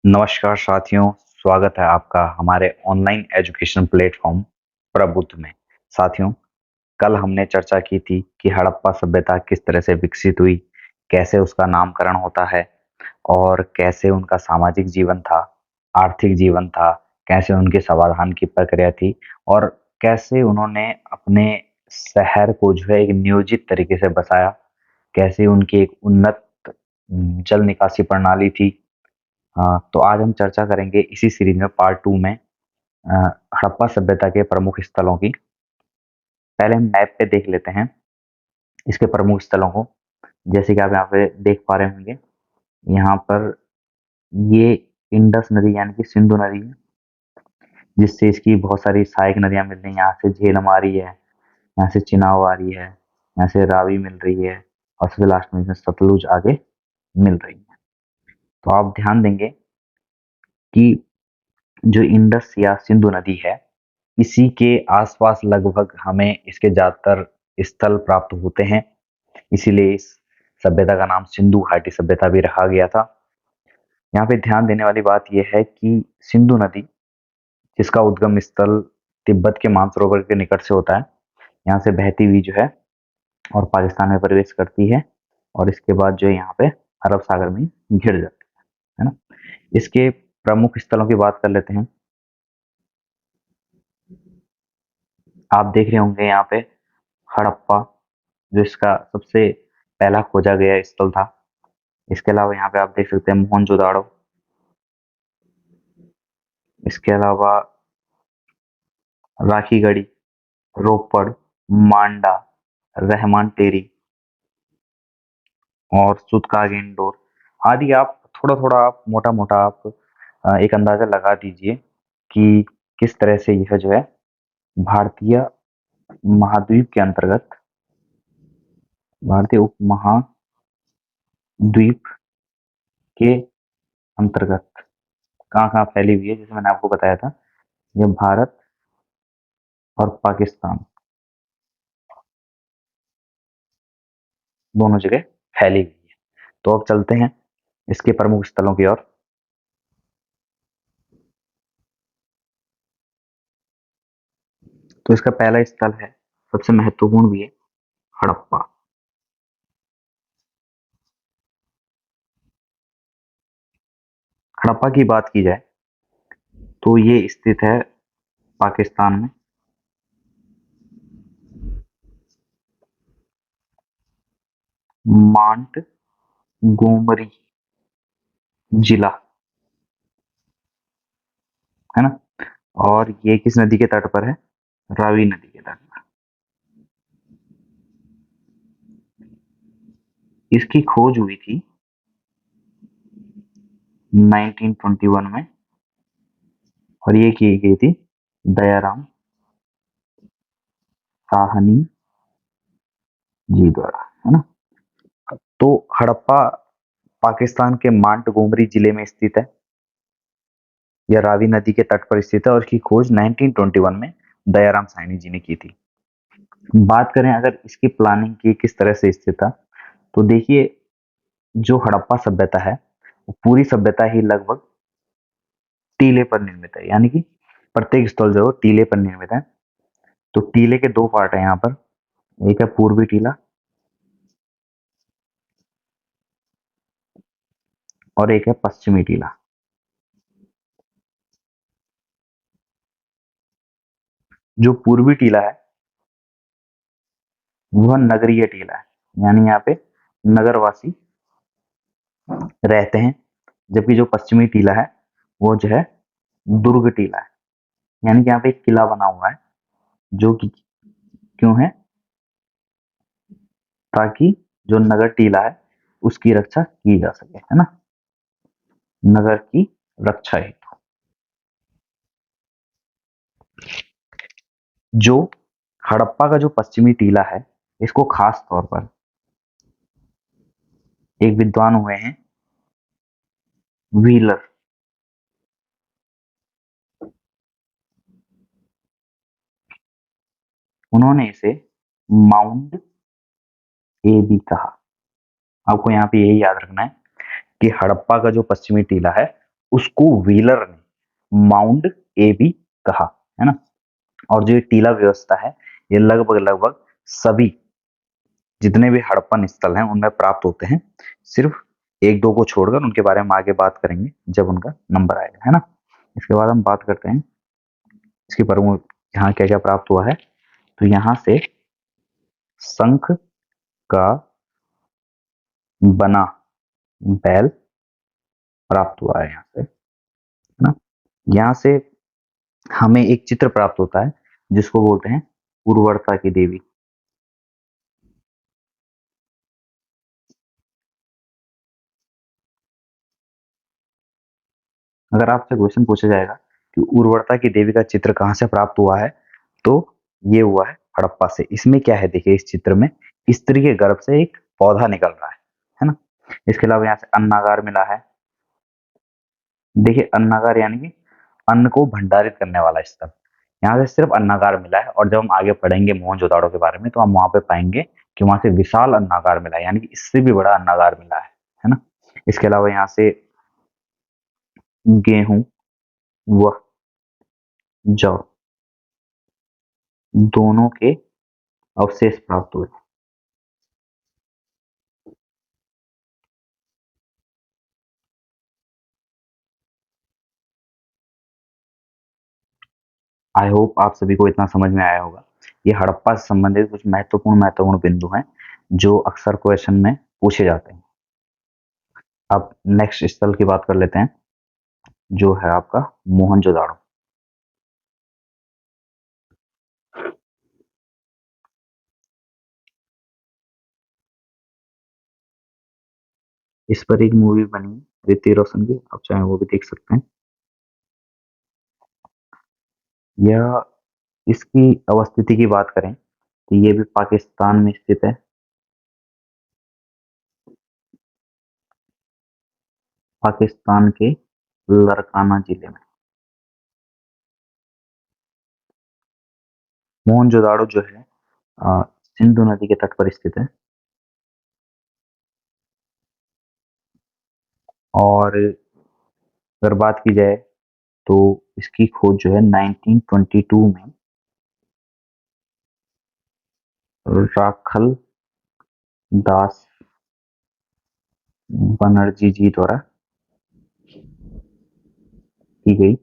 नमस्कार साथियों, स्वागत है आपका हमारे ऑनलाइन एजुकेशन प्लेटफॉर्म प्रबुद्ध में। साथियों, कल हमने चर्चा की थी कि हड़प्पा सभ्यता किस तरह से विकसित हुई, कैसे उसका नामकरण होता है और कैसे उनका सामाजिक जीवन था, आर्थिक जीवन था, कैसे उनके समाधान की प्रक्रिया थी और कैसे उन्होंने अपने शहर को जो है एक नियोजित तरीके से बसाया, कैसे उनकी एक उन्नत जल निकासी प्रणाली थी। तो आज हम चर्चा करेंगे इसी सीरीज में पार्ट 2 में हड़प्पा सभ्यता के प्रमुख स्थलों की। पहले हम मैप पे देख लेते हैं इसके प्रमुख स्थलों को। जैसे कि आप यहाँ पे देख पा रहे होंगे, यहाँ पर ये इंडस नदी यानी कि सिंधु नदी है, जिससे इसकी बहुत सारी सहायक नदियाँ मिल रही हैं। यहाँ से झेलम आ रही है, यहाँ से चिनाब आ रही है, यहाँ से रावी मिल रही है और सबसे लास्ट में इसमें सतलुज आगे मिल रही है। तो आप ध्यान देंगे कि जो इंडस या सिंधु नदी है, इसी के आसपास लगभग हमें इसके ज्यादातर स्थल प्राप्त होते हैं। इसीलिए इस सभ्यता का नाम सिंधु घाटी सभ्यता भी रखा गया था। यहाँ पे ध्यान देने वाली बात यह है कि सिंधु नदी, जिसका उद्गम स्थल तिब्बत के मानसरोवर के निकट से होता है, यहाँ से बहती हुई जो है और पाकिस्तान में प्रवेश करती है और इसके बाद जो है यहाँ पे अरब सागर में घिर जाती है ना। इसके प्रमुख स्थलों की बात कर लेते हैं। आप देख रहे होंगे यहाँ पे हड़प्पा, जो इसका सबसे पहला खोजा गया स्थल था। इसके अलावा यहाँ पे आप देख सकते हैं मोहनजोदाड़ो। इसके अलावा राखीगढ़ी, रोपड़, मांडा, रहमान टेरी और सुतकागेंडोर आदि। आप थोड़ा थोड़ा आप मोटा मोटा आप एक अंदाजा लगा दीजिए कि किस तरह से यह जो है भारतीय महाद्वीप के अंतर्गत, भारतीय उपमहाद्वीप के अंतर्गत कहाँ कहाँ फैली हुई है। जैसे मैंने आपको बताया था, यह भारत और पाकिस्तान दोनों जगह फैली हुई है। तो अब चलते हैं इसके प्रमुख स्थलों की ओर। तो इसका पहला स्थल है, सबसे महत्वपूर्ण भी है, हड़प्पा। हड़प्पा की बात की जाए तो ये स्थित है पाकिस्तान में। मांट गोमरी जिला है ना। और ये किस नदी के तट पर है? रावी नदी के तट पर। इसकी खोज हुई थी 1921 में और ये की गई थी दयाराम साहनी जी द्वारा, है ना। तो हड़प्पा पाकिस्तान के मांट गोमरी जिले में स्थित है। यह रावी नदी के तट पर स्थित है और इसकी खोज 1921 में दयाराम साहनी जी ने की थी। बात करें अगर इसकी प्लानिंग की किस तरह से स्थित था, तो देखिए, जो हड़प्पा सभ्यता है वो पूरी सभ्यता ही लगभग टीले पर निर्मित है, यानी कि प्रत्येक स्थल जो है टीले पर निर्मित है। तो टीले के दो पार्ट है यहाँ पर, एक है पूर्वी टीला और एक है पश्चिमी टीला। जो पूर्वी टीला है वह नगरीय टीला है, यानी यहाँ पे नगरवासी रहते हैं। जबकि जो पश्चिमी टीला है वो जो है दुर्ग टीला है, यानी कि यहाँ पे एक किला बना हुआ है, जो कि क्यों है? ताकि जो नगर टीला है उसकी रक्षा की जा सके, है ना, नगर की रक्षा हेतु। जो हड़प्पा का जो पश्चिमी टीला है, इसको खास तौर पर एक विद्वान हुए हैं व्हीलर। उन्होंने इसे माउंट एबी कहा। आपको यहाँ पे यही याद रखना है कि हड़प्पा का जो पश्चिमी टीला है उसको व्हीलर ने माउंट एबी कहा, है ना। और जो ये टीला व्यवस्था है, ये लगभग लगभग सभी जितने भी हड़प्पन स्थल हैं उनमें प्राप्त होते हैं। सिर्फ एक दो को छोड़कर, उनके बारे में आगे बात करेंगे जब उनका नंबर आएगा, है ना। इसके बाद हम बात करते हैं इसके प्रमुख, यहाँ क्या क्या प्राप्त हुआ है। तो यहाँ से शंख का बना बैल प्राप्त हुआ है, यहाँ से, है ना। यहाँ से हमें एक चित्र प्राप्त होता है जिसको बोलते हैं उर्वरता की देवी। अगर आपसे क्वेश्चन पूछा जाएगा कि उर्वरता की देवी का चित्र कहाँ से प्राप्त हुआ है, तो ये हुआ है हड़प्पा से। इसमें क्या है, देखिए इस चित्र में स्त्री के गर्भ से एक पौधा निकल रहा है ना। इसके अलावा यहाँ से अन्नागार मिला है। देखिए अन्नागार यानी कि अन्न को भंडारित करने वाला स्थल। यहाँ से सिर्फ अन्नागार मिला है, और जब हम आगे पढ़ेंगे मोहनजोदाड़ो के बारे में तो हम वहां पे पाएंगे कि वहां से विशाल अन्नागार मिला है, यानी कि इससे भी बड़ा अन्नागार मिला है ना। इसके अलावा यहाँ से गेहूं व जौ दोनों के अवशेष प्राप्त हुए। आई होप आप सभी को इतना समझ में आया होगा। ये हड़प्पा से संबंधित कुछ महत्वपूर्ण महत्वपूर्ण बिंदु हैं जो अक्सर क्वेश्चन में पूछे जाते हैं। अब नेक्स्ट स्थल की बात कर लेते हैं, जो है आपका मोहनजोदाड़ो। इस पर एक मूवी बनी है ऋतिक रोशन की, आप चाहे वो भी देख सकते हैं। यह इसकी अवस्थिति की बात करें तो ये भी पाकिस्तान में स्थित है। पाकिस्तान के लरकाना जिले में मोहनजोदाड़ो जो है सिंधु नदी के तट पर स्थित है। और अगर बात की जाए तो इसकी खोज जो है 1922 में राखल दास बनर्जी जी द्वारा की गई।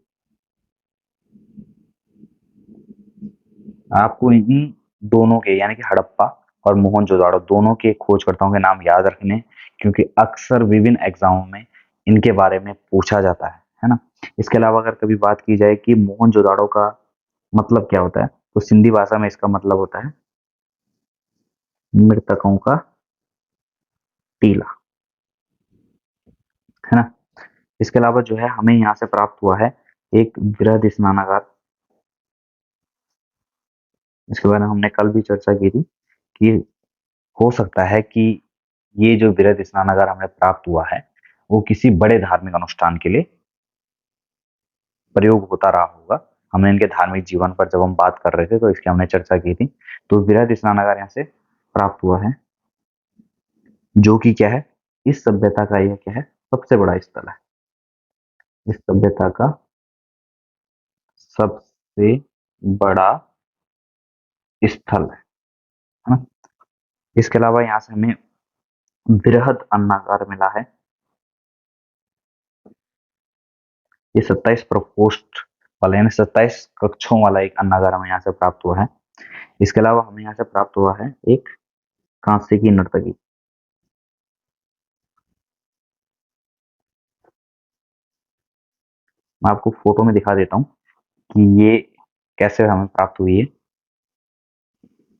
आपको इन दोनों के यानी कि हड़प्पा और मोहनजोदाड़ो दोनों के खोजकर्ताओं के नाम याद रखने, क्योंकि अक्सर विभिन्न एग्जामों में इनके बारे में पूछा जाता है ना। इसके अलावा अगर कभी बात की जाए कि मोहनजोदाड़ो का मतलब क्या होता है, तो सिंधी भाषा में इसका मतलब होता है मृतकों का टीला, है ना। इसके अलावा जो है हमें यहाँ से प्राप्त हुआ है एक बृहद स्नानागार। इसके बारे में हमने कल भी चर्चा की थी कि हो सकता है कि ये जो बृहद स्नानागार हमें प्राप्त हुआ है वो किसी बड़े धार्मिक अनुष्ठान के लिए प्रयोग होता रहा होगा। हमने इनके धार्मिक जीवन पर जब हम बात कर रहे थे तो इसकी हमने चर्चा की थी। तो बृहद स्नानागार यहाँ से प्राप्त हुआ है, जो कि क्या है, इस सभ्यता का यह क्या है, सबसे बड़ा स्थल है। इस सभ्यता का सबसे बड़ा स्थल है ना। इसके अलावा यहाँ से हमें बृहद अन्नागार मिला है। ये 27 प्रकोष्ठ वाला यानी 27 कक्षों वाला एक अन्नागार हमें यहाँ से प्राप्त हुआ है। इसके अलावा हमें यहाँ से प्राप्त हुआ है एक कांसे की नर्तकी। मैं आपको फोटो में दिखा देता हूँ कि ये कैसे हमें प्राप्त हुई है।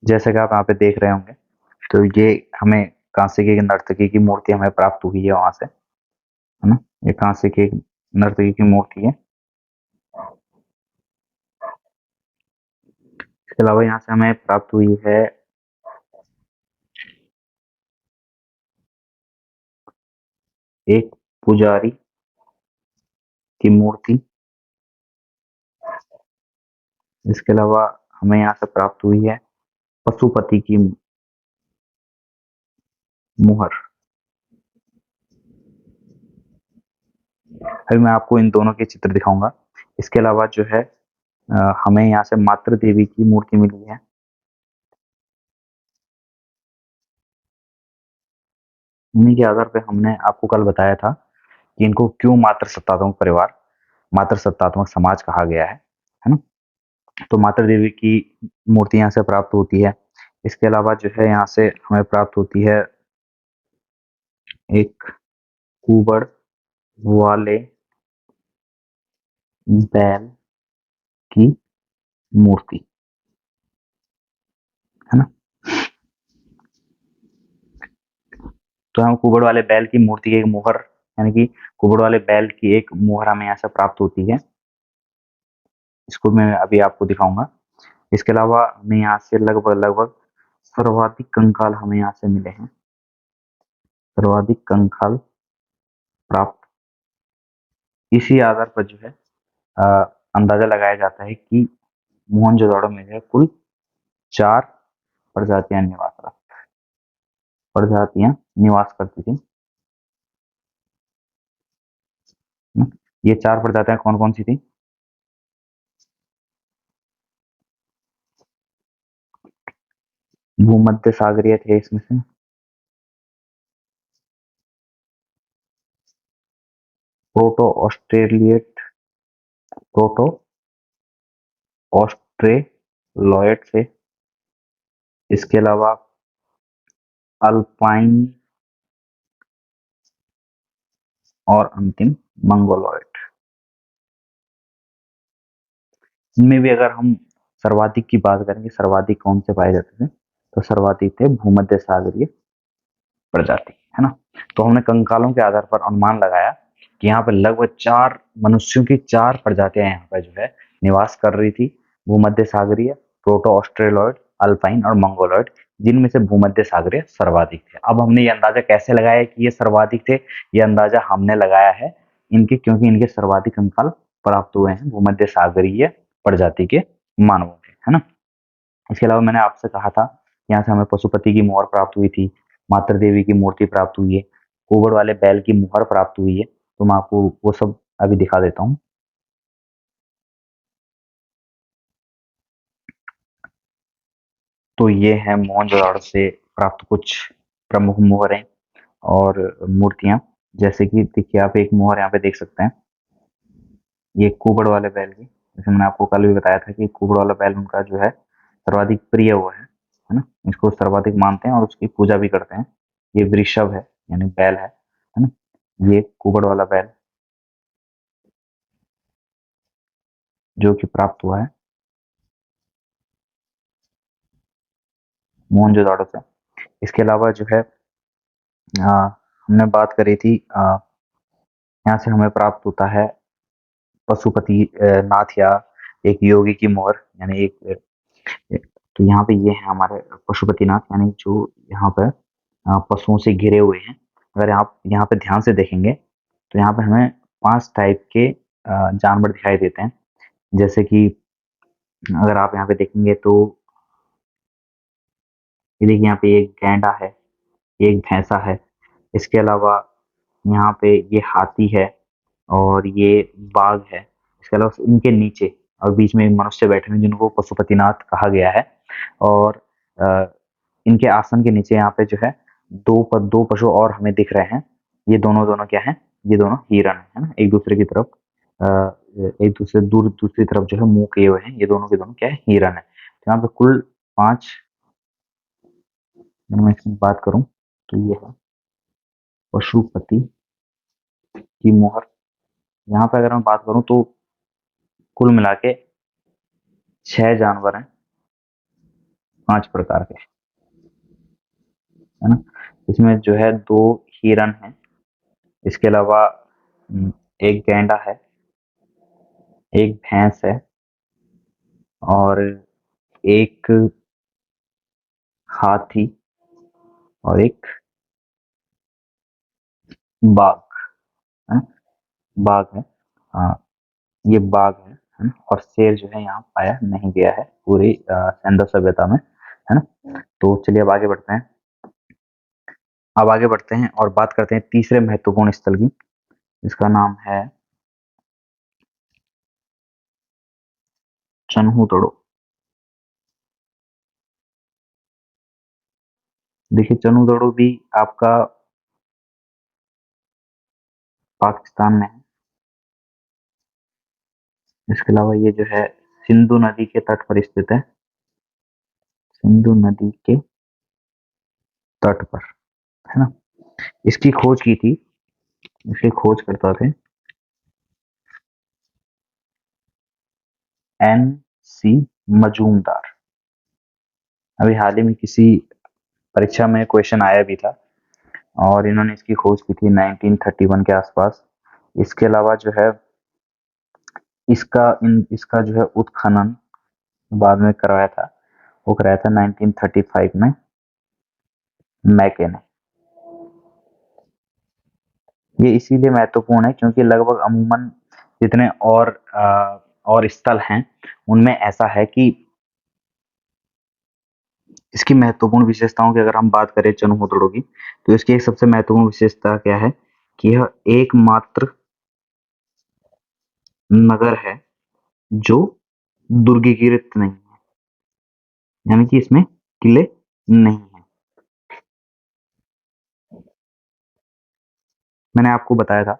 जैसे कि आप यहाँ पे देख रहे होंगे, तो ये हमें कांसे की नर्तकी की मूर्ति हमें प्राप्त हुई है वहां से, है ना। ये कांसे की नर्तकी की मूर्ति है। इसके अलावा यहाँ से हमें प्राप्त हुई है एक पुजारी की मूर्ति। इसके अलावा हमें यहाँ से प्राप्त हुई है पशुपति की मुहर। अभी मैं आपको इन दोनों के चित्र दिखाऊंगा। इसके अलावा जो है हमें यहाँ से मातृ देवी की मूर्ति मिली है। इन्हीं के आधार पे हमने आपको कल बताया था कि इनको क्यों मातृ सत्तात्मक परिवार, मातृ सत्तात्मक समाज कहा गया है ना? तो मातृ देवी की मूर्ति यहाँ से प्राप्त होती है। इसके अलावा जो है यहाँ से हमें प्राप्त होती है एक कुबड़ वाले बैल की मूर्ति, है ना? तो हम कुबड़ वाले बैल की मूर्ति की एक मुहर, यानी कि कुबड़ वाले बैल की एक मुहर हमें यहाँ से प्राप्त होती है। इसको मैं अभी आपको दिखाऊंगा। इसके अलावा हमें यहाँ से लगभग लगभग सर्वाधिक कंकाल हमें यहाँ से मिले हैं। सर्वाधिक कंकाल प्राप्त, इसी आधार पर जो है अ, अंदाजा लगाया जाता है कि मोहनजोदड़ो में जो है कुल 4 प्रजातियां निवास करती थी। ये 4 प्रजातियां कौन कौन सी थी? भूमध्य सागरीय थे इसमें से, प्रोटो ऑस्ट्रेलिएट, प्रोटो ऑस्ट्रेलॉयड थे। इसके अलावा अल्पाइन और अंतिम मंगोलॉयड। इनमें भी अगर हम सर्वाधिक की बात करें कि सर्वाधिक कौन से पाए जाते थे, तो सर्वाधिक थे भूमध्य सागरीय प्रजाति, है ना? तो हमने कंकालों के आधार पर अनुमान लगाया कि यहाँ पर लगभग 4 मनुष्यों की 4 प्रजातियां यहाँ पर जो है निवास कर रही थी। भूमध्य सागरीय, प्रोटो ऑस्ट्रेलॉयड, अल्पाइन और मंगोलॉयड, जिनमें से भूमध्य सागरीय सर्वाधिक थे। अब हमने ये अंदाजा कैसे लगाया कि ये सर्वाधिक थे? ये अंदाजा हमने लगाया है इनके, क्योंकि इनके सर्वाधिक कंकाल प्राप्त हुए हैं भूमध्य सागरीय प्रजाति के मानवों के, है ना? इसके अलावा मैंने आपसे कहा था यहाँ से हमें पशुपति की मोहर प्राप्त हुई थी, मातृ देवी की मूर्ति प्राप्त हुई है, कुबड़ वाले बैल की मुहर प्राप्त हुई है। तो मैं आपको वो सब अभी दिखा देता हूँ। तो ये है मोहनजोदड़ो से प्राप्त कुछ प्रमुख मुहरें और मूर्तियां। जैसे कि देखिए, आप एक मुहर यहाँ पे देख सकते हैं, ये कुबड़ वाले बैल की। जैसे मैंने आपको कल भी बताया था कि कुबड़ वाला बैल उनका जो है सर्वाधिक प्रिय वो है ना? इसको सर्वाधिक मानते हैं और उसकी पूजा भी करते हैं। ये वृषभ है, यानी बैल है ना? ये कुबड़ वाला बैल जो कि प्राप्त हुआ है मोहनजोदड़ो से। इसके अलावा जो है हमने बात करी थी, यहाँ से हमें प्राप्त होता है पशुपति नाथ या एक योगी की मोहर, यानी तो यहाँ पे ये है हमारे पशुपतिनाथ, यानी जो यहाँ पर पशुओं से घिरे हुए हैं। अगर आप यहाँ पे ध्यान से देखेंगे तो यहाँ पे हमें 5 टाइप के जानवर दिखाई देते हैं। जैसे कि अगर आप यहाँ पे देखेंगे तो ये देखिए, यहाँ पे एक गैंडा है, एक भैंसा है। इसके अलावा यहाँ पे ये हाथी है और ये बाघ है। इसके अलावा इनके नीचे और बीच में एक मनुष्य बैठे हुए हैं जिनको पशुपतिनाथ कहा गया है। और अ, इनके आसन के नीचे यहाँ पे जो है दो पशु और हमें दिख रहे हैं। ये दोनों दोनों क्या हैं? ये दोनों हिरण है ना? एक दूसरे की तरफ अ, एक दूसरे दूर दूसरी तरफ जो है मुंह किए हुए हैं। ये दोनों के दोनों क्या है? हिरण है। तो यहाँ पे कुल 5, अगर मैं इसकी बात करूं तो ये है पशुपति की मोहर। यहाँ पे अगर मैं बात करूं तो कुल मिला के 6 जानवर हैं, 5 प्रकार के, है ना? इसमें जो है 2 हिरण हैं। इसके अलावा एक गैंडा है, एक भैंस है और एक हाथी और एक बाघ, है ना? बाघ है। हाँ, ये बाघ है ना? और शेर जो है यहाँ पाया नहीं गया है पूरी सैंडो सभ्यता में, है ना? तो चलिए अब आगे बढ़ते हैं। अब आगे बढ़ते हैं और बात करते हैं तीसरे महत्वपूर्ण स्थल की। इसका नाम है चन्हूतड़ो। देखिए चन्हूतड़ो भी आपका पाकिस्तान में है। इसके अलावा ये जो है सिंधु नदी के तट पर स्थित है, सिंधु नदी के तट पर, है ना। इसकी खोज की थी, इसके खोज करता थे एन सी मजूमदार। अभी हाल ही में किसी परीक्षा में क्वेश्चन आया भी था और इन्होंने इसकी खोज की थी 1931 के आसपास। इसके अलावा जो है इसका जो है उत्खनन बाद में करवाया था, वो कराया था 1935 में मैके ने। ये इसीलिए महत्वपूर्ण है क्योंकि लगभग अमूमन जितने और स्थल हैं उनमें ऐसा है कि इसकी महत्वपूर्ण विशेषताओं की अगर हम बात करें चनहूतड़ो की, तो इसकी एक सबसे महत्वपूर्ण विशेषता क्या है कि यह एकमात्र नगर है जो दुर्गीकृत नहीं है, यानी कि इसमें किले नहीं है। मैंने आपको बताया था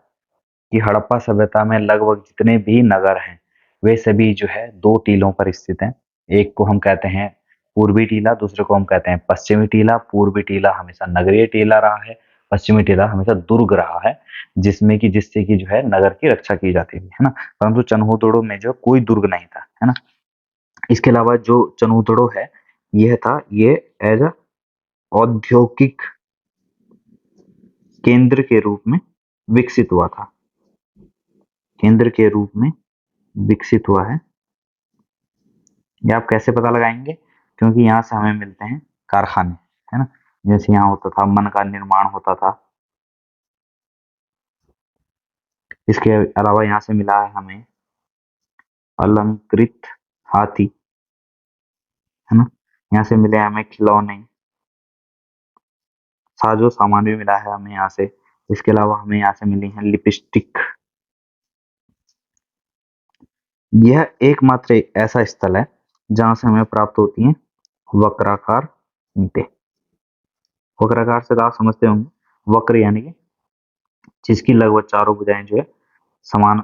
कि हड़प्पा सभ्यता में लगभग जितने भी नगर हैं वे सभी जो है दो टीलों पर स्थित हैं। एक को हम कहते हैं पूर्वी टीला, दूसरे को हम कहते हैं पश्चिमी टीला। पूर्वी टीला हमेशा नगरीय टीला रहा है, पश्चिमी टीला हमेशा दुर्ग रहा है, जिसमें कि जिससे कि जो है नगर की रक्षा की जाती थी, है ना। परंतु चन्हूतड़ो में जो कोई दुर्ग नहीं था, है ना। इसके अलावा जो चन्हूतड़ो है यह था, ये एज अ औद्योगिक केंद्र के रूप में विकसित हुआ था, केंद्र के रूप में विकसित हुआ है। ये आप कैसे पता लगाएंगे, क्योंकि यहाँ से हमें मिलते हैं कारखाने, है ना। जैसे यहाँ होता था मन का निर्माण होता था। इसके अलावा यहाँ से मिला है हमें अलंकृत हाथी, है ना। यहाँ से मिले हमें खिलौने, साजो सामान भी मिला है हमें यहाँ से। इसके अलावा हमें यहाँ से मिली है लिपस्टिक। यह एकमात्र ऐसा स्थल है जहां से हमें प्राप्त होती है वक्राकार ईंटें। वक्राकार से तो आप समझते होंगे, वक्र यानी कि जिसकी लगभग चारों भुजाएं जो है समान,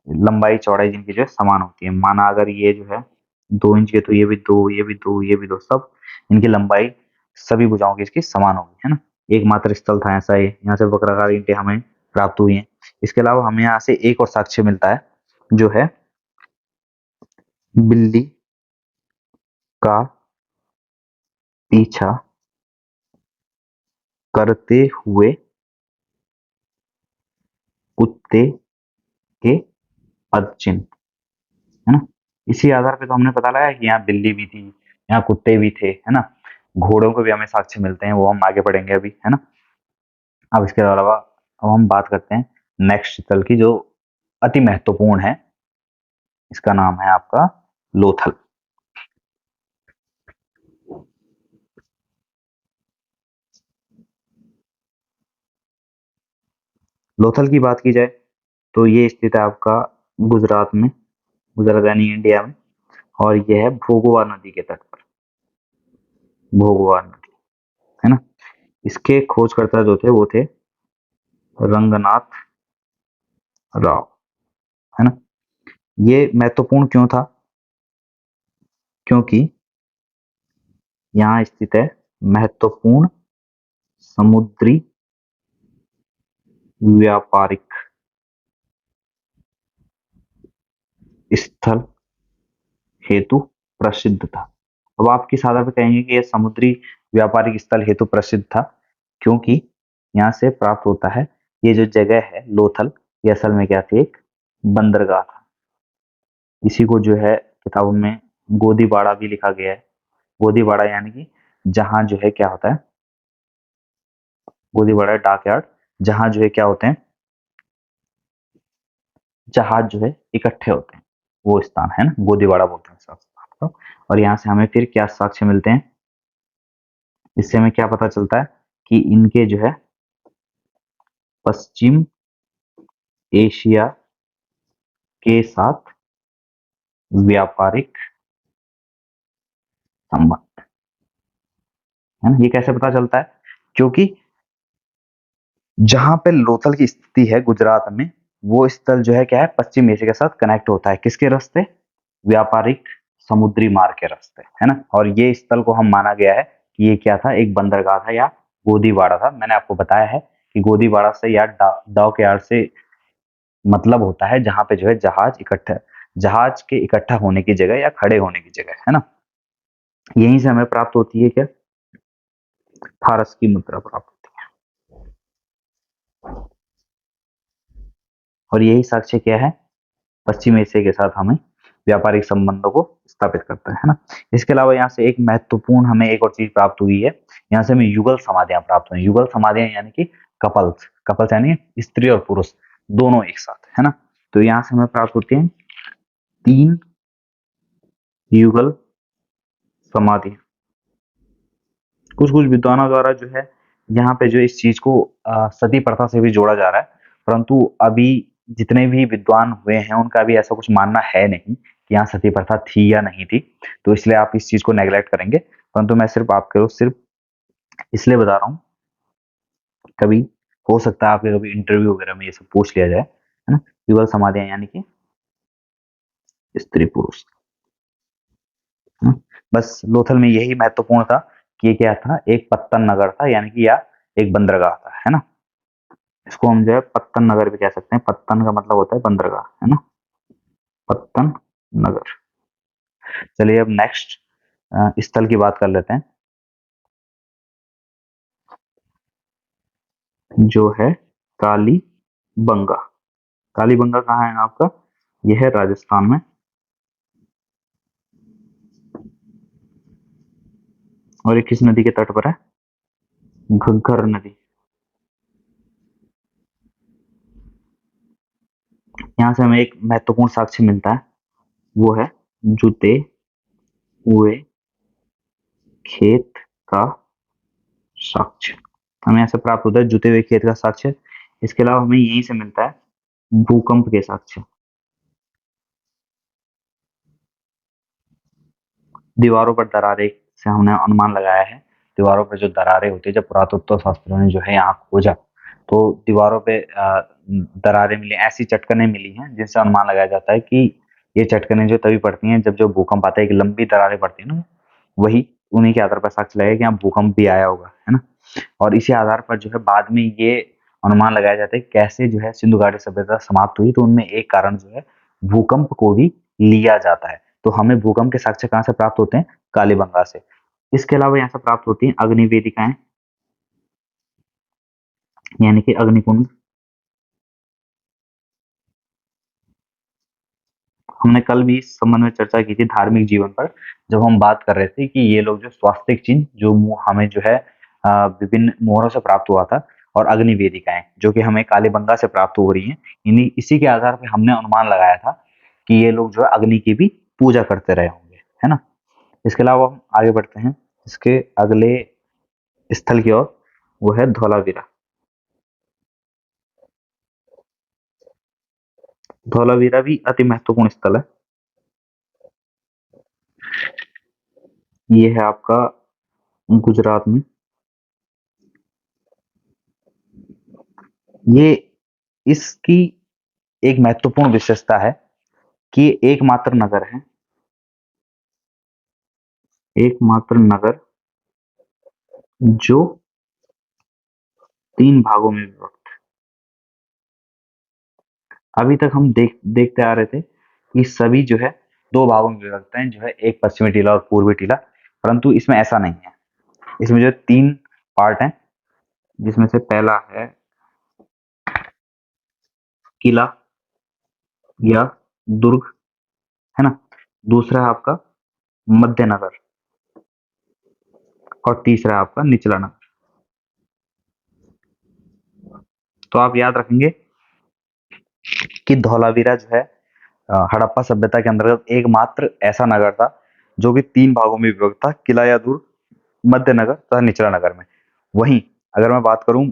लंबाई चौड़ाई जिनकी जो है समान होती है। माना अगर ये जो है 2 इंच के, तो ये भी 2, ये भी 2, ये भी 2, सब इनकी लंबाई सभी भुजाओं की इसकी समान होगी, है ना। एकमात्र स्थल था ऐसा ये, यहाँ से वक्राकार ईंटें हमें प्राप्त हुई हैं। इसके अलावा हमें यहाँ से एक और साक्ष्य मिलता है जो है बिल्ली का पीछा करते हुए कुत्ते के पदचिन्ह, है ना। इसी आधार पे तो हमने पता लगाया कि यहाँ बिल्ली भी थी, यहाँ कुत्ते भी थे, है ना। घोड़ों को भी हमें साक्ष्य मिलते हैं, वो हम आगे पढ़ेंगे अभी, है ना। अब इसके अलावा अब हम बात करते हैं नेक्स्ट स्थल की जो अति महत्वपूर्ण है। इसका नाम है आपका लोथल। लोथल की बात की जाए तो ये स्थित है आपका गुजरात में, गुजरात यानी इंडिया में, और यह है भोगवा नदी के तट पर, भोगवा नदी, है ना। इसके खोजकर्ता जो थे वो थे रंगनाथ राव, है ना। ये महत्वपूर्ण क्यों था, क्योंकि यहाँ स्थित है महत्वपूर्ण समुद्री व्यापारिक स्थल हेतु प्रसिद्ध था। अब आप किस आधार पर कहेंगे कि यह समुद्री व्यापारिक स्थल हेतु प्रसिद्ध था, क्योंकि यहाँ से प्राप्त होता है, ये जो जगह है लोथल, ये असल में क्या थी, एक बंदरगाह था। इसी को जो है किताबों में गोदीबाड़ा भी लिखा गया है। गोदीबाड़ा यानी कि जहां जो है क्या होता है, गोदीबाड़ा डॉकयार्ड, जहां जो है क्या होते हैं, जहाज जो है इकट्ठे होते हैं, वो स्थान है ना, गोदीबाड़ा बोलते हैं इस स्थान को। और यहाँ से हमें फिर क्या साक्ष्य मिलते हैं, इससे हमें क्या पता चलता है कि इनके जो है पश्चिम एशिया के साथ व्यापारिक संबंध, है ना। ये कैसे पता चलता है? क्योंकि जहां पे लोथल की स्थिति है गुजरात में, वो स्थल जो है क्या है, पश्चिम एशिया के साथ कनेक्ट होता है। किसके रास्ते? व्यापारिक समुद्री मार्ग के रास्ते, है ना। और ये स्थल को हम माना गया है कि ये क्या था, एक बंदरगाह था या गोदीवाड़ा था। मैंने आपको बताया है कि गोदीवाड़ा से या डॉक यार्ड से मतलब होता है जहां पे जो है जहाज के इकट्ठा होने की जगह या खड़े होने की जगह, है ना। यहीं से हमें प्राप्त होती है क्या? फारस की मुद्रा प्राप्त होती है। और यही साक्ष्य क्या है, पश्चिम एशिया के साथ हमें व्यापारिक संबंधों को स्थापित करता है ना। इसके अलावा यहाँ से एक महत्वपूर्ण हमें एक और चीज प्राप्त हुई है। यहाँ से हमें युगल समाधियां प्राप्त हुई। युगल समाधियां यानी कि कपल्स, कपल्स यानी स्त्री और पुरुष दोनों एक साथ, है ना। तो यहाँ से हमें प्राप्त होती है 3 युगल समाधि। कुछ कुछ विद्वानों द्वारा जो है यहाँ पे जो इस चीज को सती प्रथा से भी जोड़ा जा रहा है, परंतु अभी जितने भी विद्वान हुए हैं उनका भी ऐसा कुछ मानना है नहीं कि यहाँ सती प्रथा थी या नहीं थी। तो इसलिए आप इस चीज को नेग्लेक्ट करेंगे, परंतु मैं सिर्फ आपको सिर्फ इसलिए बता रहा हूँ, कभी हो सकता है आपके कभी इंटरव्यू वगैरह में ये सब पूछ लिया जाए, है ना। युगल समाधियां यानी कि स्त्री पुरुष, है ना? बस लोथल में यही महत्वपूर्ण था कि ये क्या था, एक पत्तन नगर था, यानी कि या एक बंदरगाह था, है ना। इसको हम जो है पत्तन नगर भी कह सकते हैं। पत्तन का मतलब होता है बंदरगाह, है ना, पत्तन नगर। चलिए अब नेक्स्ट स्थल की बात कर लेते हैं, जो है कालीबंगा। कालीबंगा कहाँ है आपका? यह है राजस्थान में। और ये किस नदी के तट पर है? घग्गर नदी। यहाँ से हमें एक महत्वपूर्ण साक्ष्य मिलता है, वो है जुते हुए खेत का साक्ष्य। हमें ऐसे प्राप्त होता है जुते हुए खेत का साक्ष्य। इसके अलावा हमें यहीं से मिलता है भूकंप के साक्ष्य। दीवारों पर दरारें से हमने अनुमान लगाया है, दीवारों पर जो दरारें होती है, जब पुरातत्व शास्त्रियों ने जो है यहाँ खोजा तो दीवारों पे दरारें मिली, ऐसी चटकने मिली हैं जिनसे अनुमान लगाया जाता है कि ये चटकने जो तभी पड़ती हैं जब जो भूकंप आता है, कि लंबी दरारें पड़ती है ना, वही उन्हीं के आधार पर साक्ष्य लगेगा कि यहाँ भूकंप भी आया होगा, है ना। और इसी आधार पर जो है बाद में ये अनुमान लगाया जाता है कैसे जो है सिंधु घाटी सभ्यता समाप्त हुई। तो उनमें एक कारण जो है भूकंप को भी लिया जाता है। तो हमें भूकंप के साक्ष्य कहाँ से प्राप्त होते हैं? कालीबंगा से। इसके अलावा यहाँ से प्राप्त होती हैं अग्नि वेदिकाएं, यानी कि अग्निकुंड। हमने कल भी इस संबंध में चर्चा की थी धार्मिक जीवन पर, जब हम बात कर रहे थे कि ये लोग जो स्वास्तिक चिन्ह जो हमें जो है विभिन्न मोहरों से प्राप्त हुआ था, और अग्नि वेदिकाएं जो कि हमें कालीबंगा से प्राप्त हो रही हैं, इन्हीं इसी के आधार पर हमने अनुमान लगाया था कि ये लोग जो है अग्नि की भी पूजा करते रहे होंगे, है ना। इसके अलावा हम आगे बढ़ते हैं इसके अगले स्थल की ओर, वो है धौलावीरा। धौलावीरा भी अति महत्वपूर्ण स्थल है। ये है आपका गुजरात में। ये इसकी एक महत्वपूर्ण विशेषता है कि एकमात्र नगर है, एकमात्र नगर जो 3 भागों में विभक्त। अभी तक हम देखते आ रहे थे कि सभी जो है 2 भागों में विभक्त हैं, जो है एक पश्चिमी टीला और पूर्वी टीला, परंतु इसमें ऐसा नहीं है। इसमें जो 3 पार्ट हैं, जिसमें से पहला है किला या दुर्ग, है ना। दूसरा है आपका मध्य नगर, और तीसरा है आपका निचला नगर। तो आप याद रखेंगे कि धौलावीरा जो है हड़प्पा सभ्यता के अंतर्गत एकमात्र ऐसा नगर था जो कि 3 भागों में विभक्त था, किला या दुर्ग, मध्य नगर तथा निचला नगर में। वहीं अगर मैं बात करूं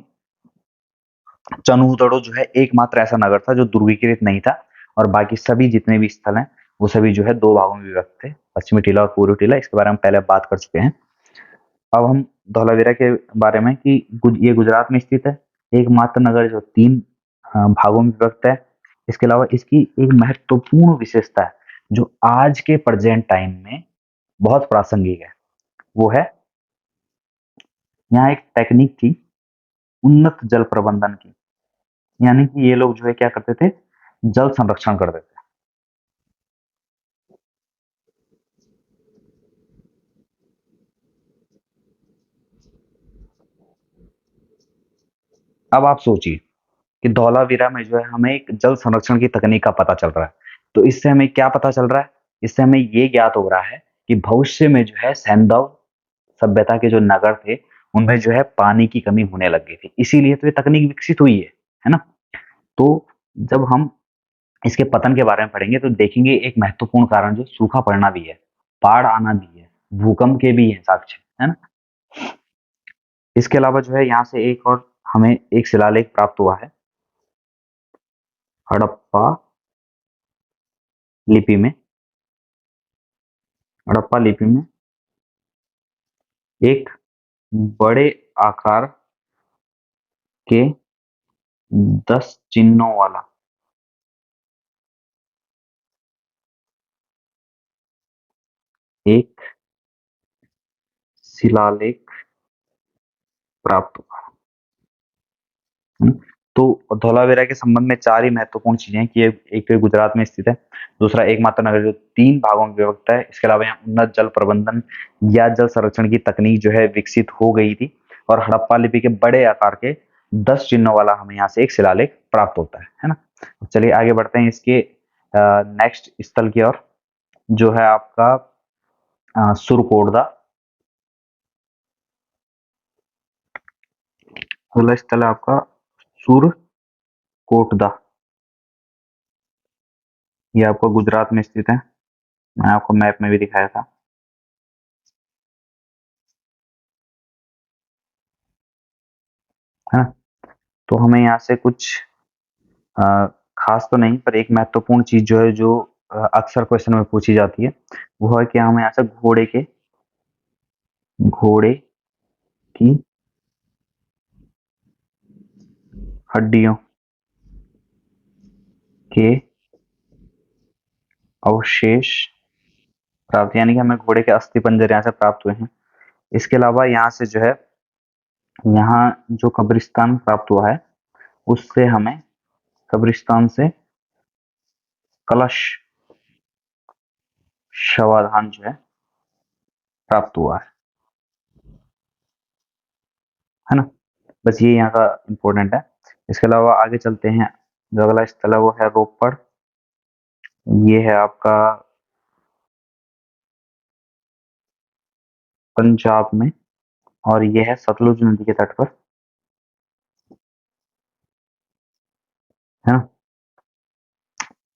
चनूतड़ो जो है एकमात्र ऐसा नगर था जो ध्रुवीकृत नहीं था, और बाकी सभी जितने भी स्थल हैं वो सभी जो है दो भागों में विभक्त थे, पश्चिमी टीला और पूर्वी टीला। इसके बारे में पहले बात कर चुके हैं। अब हम धौलावीरा के बारे में कि ये गुजरात में स्थित है, एकमात्र नगर जो तीन भागों में विभक्त है। इसके अलावा इसकी एक महत्वपूर्ण विशेषता है जो आज के प्रेजेंट टाइम में बहुत प्रासंगिक है, वो है यहाँ एक टेक्निक थी उन्नत जल प्रबंधन की। यानी कि ये लोग जो है क्या करते थे, जल संरक्षण करते थे। अब आप सोचिए कि धौलावीरा में जो है हमें एक जल संरक्षण की तकनीक का पता चल रहा है, तो इससे हमें क्या पता चल रहा है, इससे हमें ये ज्ञात हो रहा है कि भविष्य में जो है सैंधव सभ्यता के जो नगर थे उनमें जो है पानी की कमी होने लग गई थी, इसीलिए तो ये तकनीक विकसित हुई है ना। तो जब हम इसके पतन के बारे में पढ़ेंगे तो देखेंगे एक महत्वपूर्ण कारण जो सूखा पड़ना भी है, बाढ़ आना भी है, भूकंप के भी हैं साक्ष्य, है ना। इसके अलावा जो है यहाँ से एक और हमें एक शिलालेख प्राप्त हुआ है हड़प्पा लिपि में। हड़प्पा लिपि में एक बड़े आकार के 10 चिन्हों वाला एक शिलालेख प्राप्त हुआ। हम्म, तो धौलावीरा के संबंध में चार ही महत्वपूर्ण चीजें हैं कि एक तो ये गुजरात में स्थित है, दूसरा एकमात्र नगर जो तीन भागों में विभक्त है, इसके अलावा यहाँ उन्नत जल प्रबंधन या जल संरक्षण की तकनीक जो है विकसित हो गई थी, और हड़प्पा लिपि के बड़े आकार के 10 चिन्हों वाला हमें यहाँ से एक शिलालेख प्राप्त होता है ना। चलिए आगे बढ़ते हैं इसके नेक्स्ट स्थल की ओर, जो है आपका सुरकोटदा। अगला स्थल है आपका सुरकोटदा। ये आपका गुजरात में स्थित है, मैंने आपको मैप में भी दिखाया था, है ना। तो हमें यहाँ से कुछ अ, खास तो नहीं पर एक महत्वपूर्ण चीज जो है जो अक्सर क्वेश्चन में पूछी जाती है वो है कि हमें यहाँ से घोड़े की हड्डियों के अवशेष प्राप्त, यानी कि हमें घोड़े के अस्थि पंजर यहाँ से प्राप्त हुए हैं। इसके अलावा यहाँ से जो है यहाँ जो कब्रिस्तान प्राप्त हुआ है उससे हमें कब्रिस्तान से कलश शवाधान जो है प्राप्त हुआ है ना। बस ये यहाँ का इम्पोर्टेंट है। इसके अलावा आगे चलते हैं, जो अगला स्थल है वो है रोपड़। ये है आपका पंजाब में, और ये है सतलुज नदी के तट पर, है ना।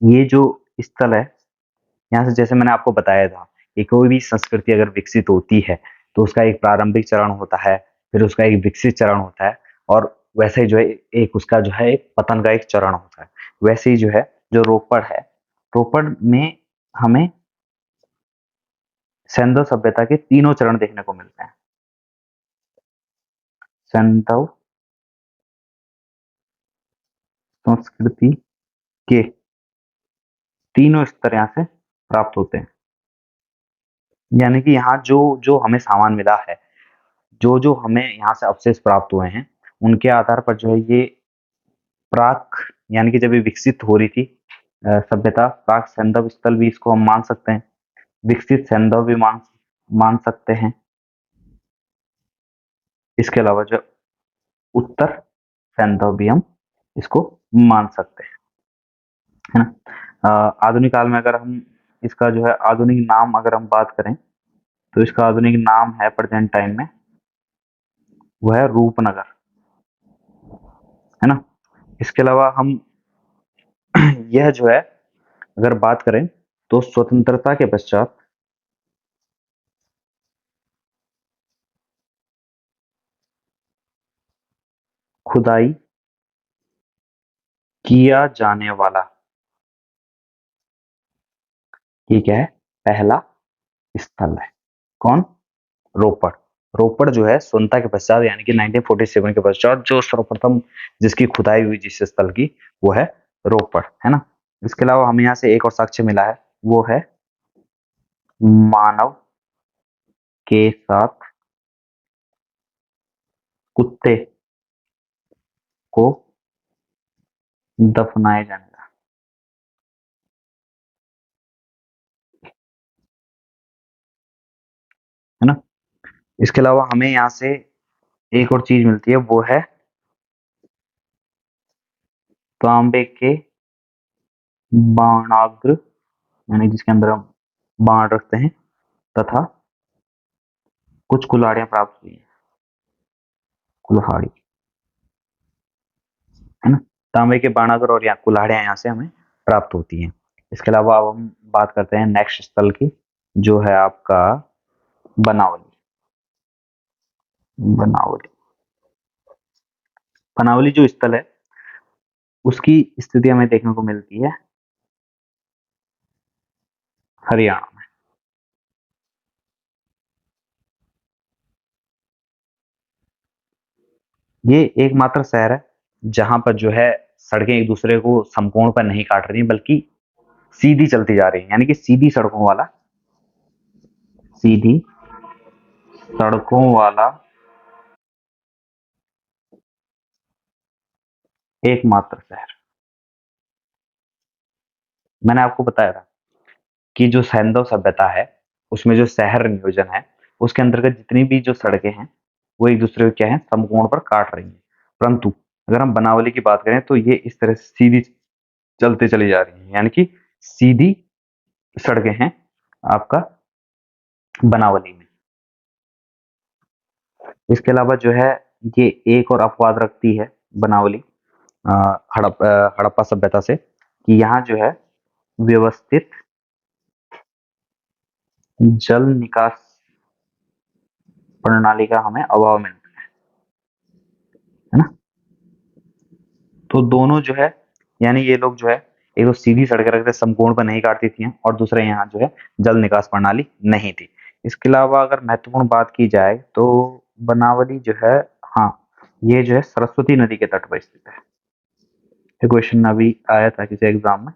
ये जो स्थल है, यहाँ से जैसे मैंने आपको बताया था कि कोई भी संस्कृति अगर विकसित होती है तो उसका एक प्रारंभिक चरण होता है, फिर उसका एक विकसित चरण होता है, और वैसे ही जो है एक उसका जो है एक पतन का एक चरण होता है। वैसे ही जो है जो रोपड़ है, रोपड़ में हमें सैंधव सभ्यता के तीनों चरण देखने को मिलते हैं। सैंधव संस्कृति के तीनों स्तर यहाँ से प्राप्त होते हैं। यानी कि यहाँ जो जो हमें सामान मिला है, जो जो हमें यहाँ से अवशेष प्राप्त हुए हैं, उनके आधार पर जो है ये प्राक, यानी कि जब ये विकसित हो रही थी सभ्यता, प्राक सैंधव स्थल भी इसको हम मान सकते हैं, विकसित सैंधव भी मान मान सकते हैं। इसके अलावा जो उत्तर सैंधव भी हम इसको मान सकते हैं, है ना। आधुनिक काल में अगर हम इसका जो है आधुनिक नाम अगर हम बात करें तो इसका आधुनिक नाम है प्रेजेंट टाइम में वो है रूपनगर, है ना। इसके अलावा हम यह जो है अगर बात करें तो स्वतंत्रता के पश्चात खुदाई किया जाने वाला, ये क्या है, पहला स्थल है। कौन? रोपड़। रोपड़ जो है स्वतंत्रता के पश्चात यानी कि 1947 के पश्चात जो सर्वप्रथम जिसकी खुदाई हुई जिस स्थल की, वो है रोपड़, है ना। इसके अलावा हमें यहाँ से एक और साक्ष्य मिला है, वो है मानव के साथ कुत्ते को दफनाए जाने का, है ना। इसके अलावा हमें यहाँ से एक और चीज मिलती है, वो है तांबे के बाणाग्र, यानी जिसके अंदर हम बाण रखते हैं, तथा कुछ कुल्हाड़ियां प्राप्त हुई हैं। कुल्हाड़ी, है ना। तांबे के बाणागर और यहाँ कुल्हाड़ियां यहाँ से हमें प्राप्त होती हैं। इसके अलावा अब हम बात करते हैं नेक्स्ट स्थल की, जो है आपका बनावली। बनावली, बनावली जो स्थल है उसकी स्थिति हमें देखने को मिलती है हरियाणा में। ये एकमात्र शहर है जहां पर जो है सड़कें एक दूसरे को समकोण पर नहीं काट रही बल्कि सीधी चलती जा रही है, यानी कि सीधी सड़कों वाला, सीधी सड़कों वाला एकमात्र शहर। मैंने आपको बताया था कि जो सैंधव सभ्यता है उसमें जो शहर नियोजन है उसके अंतर्गत जितनी भी जो सड़कें हैं वो एक दूसरे को क्या है, समकोण पर काट रही हैं। परंतु अगर हम बनावली की बात करें तो ये इस तरह से सीधी चलते चली जा रही हैं, यानी कि सीधी सड़कें हैं आपका बनावली में। इसके अलावा जो है ये एक और अपवाद रखती है बनावली हड़प्पा सभ्यता से, कि यहाँ जो है व्यवस्थित जल निकास प्रणाली का हमें अभाव मिलता है ना। तो दोनों जो है, यानी ये लोग जो है एक तो सीधी सड़कें रखते समकोण पर नहीं काटती थी और दूसरा यहाँ जो है जल निकास प्रणाली नहीं थी। इसके अलावा अगर महत्वपूर्ण बात की जाए तो बनावली जो है, हाँ, ये जो है सरस्वती नदी के तट पर स्थित है। ये क्वेश्चन अभी आया था किसी एग्जाम में,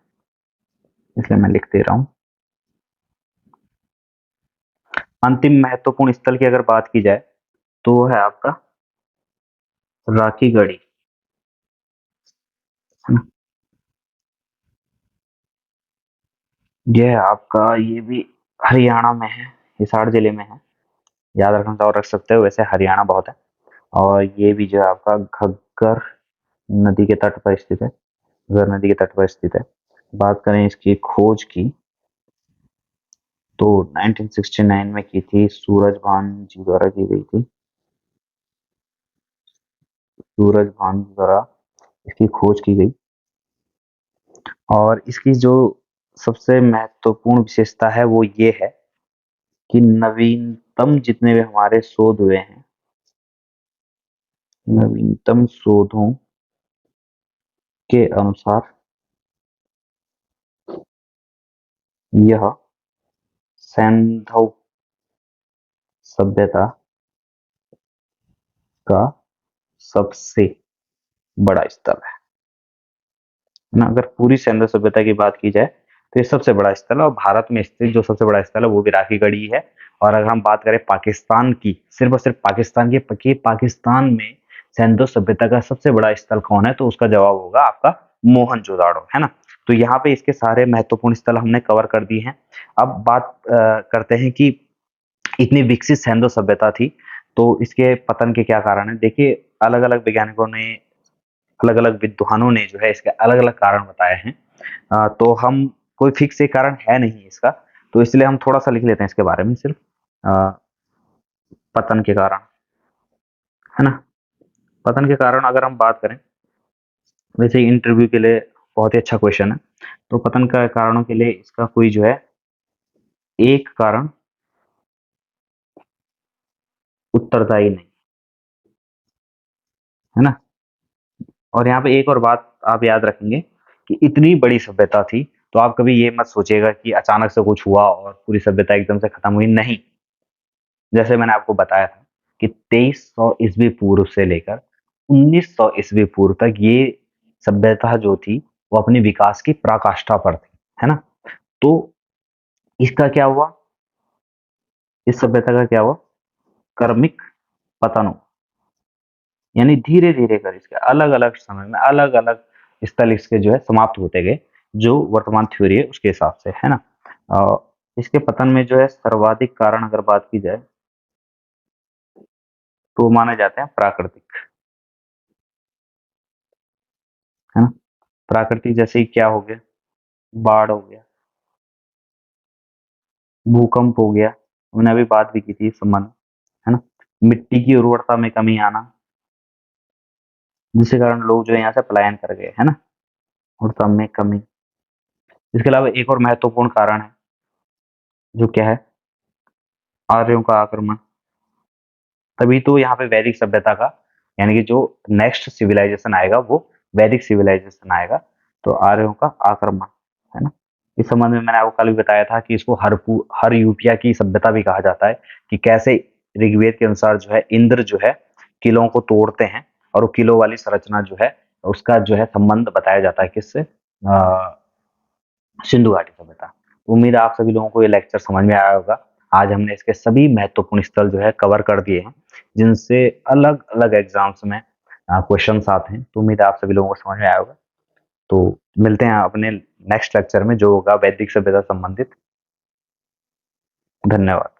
इसलिए मैं लिख दे रहा हूँ। अंतिम महत्वपूर्ण स्थल की अगर बात की जाए तो वो है आपका राखी गढ़ी। ये है आपका, ये भी हरियाणा में है, हिसार जिले में है। याद रखना चाहो रख सकते हो, वैसे हरियाणा बहुत है। और ये भी जो है आपका घग्गर नदी के तट पर स्थित है, घग्गर नदी के तट पर स्थित है। बात करें इसकी खोज की तो 1969 में की थी, सूरजभान जी द्वारा की गई थी। सूरजभान द्वारा इसकी खोज की गई और इसकी जो सबसे महत्वपूर्ण विशेषता है वो ये है कि नवीनतम जितने भी हमारे शोध हुए हैं, नवीनतम शोधों के अनुसार यह सैंधव सभ्यता का सबसे बड़ा स्थल है ना। अगर पूरी सैंधव सभ्यता की बात की जाए तो ये सबसे बड़ा स्थल है और भारत में स्थित जो सबसे बड़ा स्थल है वो भी राखी गढ़ी है। और अगर हम बात करें पाकिस्तान की, सिर्फ और सिर्फ पाकिस्तान की, पाकिस्तान में सैंधव सभ्यता का सबसे बड़ा स्थल कौन है, तो उसका जवाब होगा आपका मोहनजोदाड़ो, है ना। तो यहाँ पे इसके सारे महत्वपूर्ण स्थल हमने कवर कर दिए हैं। अब बात करते हैं कि इतनी विकसित सैंधव सभ्यता थी तो इसके पतन के क्या कारण है। देखिए, अलग अलग वैज्ञानिकों ने, अलग अलग विद्वानों ने जो है इसके अलग अलग कारण बताए हैं। तो हम, कोई फिक्स एक कारण है नहीं इसका, तो इसलिए हम थोड़ा सा लिख लेते हैं इसके बारे में सिर्फ। अ, पतन के कारण, है ना। पतन के कारण अगर हम बात करें, वैसे इंटरव्यू के लिए बहुत ही अच्छा क्वेश्चन है। तो पतन का कारणों के लिए इसका कोई जो है एक कारण उत्तरदायी नहीं, है ना। और यहाँ पे एक और बात आप याद रखेंगे कि इतनी बड़ी सभ्यता थी, तो आप कभी ये मत सोचिएगा कि अचानक से कुछ हुआ और पूरी सभ्यता एकदम से खत्म हुई, नहीं। जैसे मैंने आपको बताया था कि 2300 ईस्वी पूर्व से लेकर 1900 ईस्वी पूर्व तक ये सभ्यता जो थी, वो अपनी विकास की पराकाष्ठा पर थी, है ना? तो इसका क्या हुआ? इस सभ्यता का क्या हुआ? क्रमिक पतन हुआ। यानी धीरे-धीरे कर इसके अलग-अलग समय में अलग-अलग स्थल इसके जो है समाप्त होते गए, जो वर्तमान थ्योरी है उसके हिसाब से, है ना? इसके पतन में जो है सर्वाधिक कारण अगर बात की जाए, तो माने जाते हैं प्राकृतिक, है ना? प्राकृतिक जैसे कि क्या हो गया? बाढ़ हो गया, भूकंप हो गया, हमने अभी बात भी की थी इस संबंध में, है ना? मिट्टी की उर्वरता में कमी आना, जिसके कारण लोग जो है यहाँ से पलायन कर गए, है ना? उर्वरता में कमी। इसके अलावा एक और महत्वपूर्ण कारण है, जो क्या है? आर्यों का आक्रमण। तभी तो यहाँ पे वैदिक सभ्यता का, यानी कि जो नेक्स्ट सिविलाइजेशन आएगा वो वैदिक सिविलाइजेशन आएगा, तो आर्यों का आक्रमण, है ना? इस संबंध में मैंने आपको कल भी बताया था कि इसको हर यूपिया की सभ्यता भी कहा जाता है, कि कैसे ऋग्वेद के अनुसार जो है इंद्र जो है किलों को तोड़ते हैं, और वो किलो वाली संरचना जो है उसका जो है संबंध बताया जाता है किससे? सिंधु घाटी सभ्यता। उम्मीद है आप सभी लोगों को ये लेक्चर समझ में आया होगा। आज हमने इसके सभी महत्वपूर्ण स्थल जो है कवर कर दिए हैं, जिनसे अलग-अलग एग्जाम्स में क्वेश्चंस आते हैं। तो उम्मीद है आप सभी लोगों को समझ में आया होगा। तो मिलते हैं अपने नेक्स्ट लेक्चर में, जो होगा वैदिक सभ्यता संबंधित। धन्यवाद।